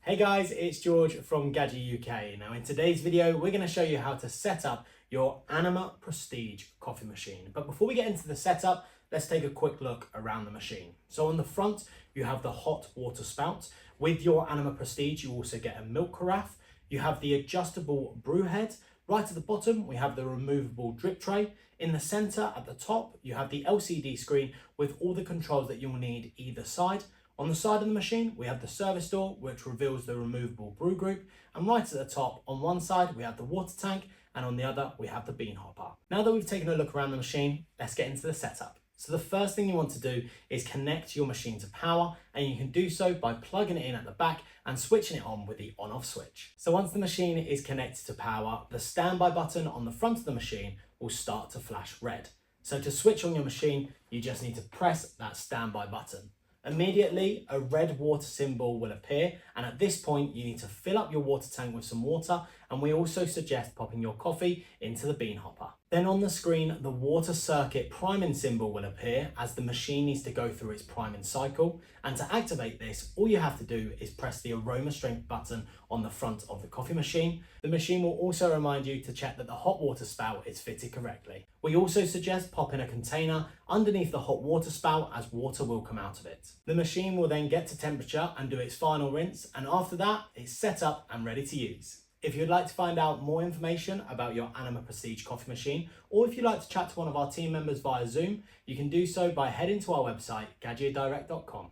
Hey guys, it's George from Gaggia UK. Now in today's video, we're going to show you how to set up your Anima Prestige coffee machine. But before we get into the setup, let's take a quick look around the machine. So on the front, you have the hot water spout. With your Anima Prestige, you also get a milk carafe. You have the adjustable brew head. Right at the bottom, we have the removable drip tray. In the center at the top, you have the LCD screen with all the controls that you'll need either side. On the side of the machine, we have the service door, which reveals the removable brew group. And right at the top, on one side, we have the water tank, and on the other, we have the bean hopper. Now that we've taken a look around the machine, let's get into the setup. So the first thing you want to do is connect your machine to power, and you can do so by plugging it in at the back and switching it on with the on-off switch. So once the machine is connected to power, the standby button on the front of the machine will start to flash red. So to switch on your machine, you just need to press that standby button. Immediately, a red water symbol will appear, and at this point, you need to fill up your water tank with some water, and we also suggest popping your coffee into the bean hopper. Then on the screen, the water circuit priming symbol will appear as the machine needs to go through its priming cycle, and to activate this, all you have to do is press the aroma strength button on the front of the coffee machine. The machine will also remind you to check that the hot water spout is fitted correctly. We also suggest popping a container underneath the hot water spout as water will come out of it. The machine will then get to temperature and do its final rinse, and after that, it's set up and ready to use. If you'd like to find out more information about your Anima Prestige coffee machine, or if you'd like to chat to one of our team members via Zoom, you can do so by heading to our website, GaggiaDirect.com.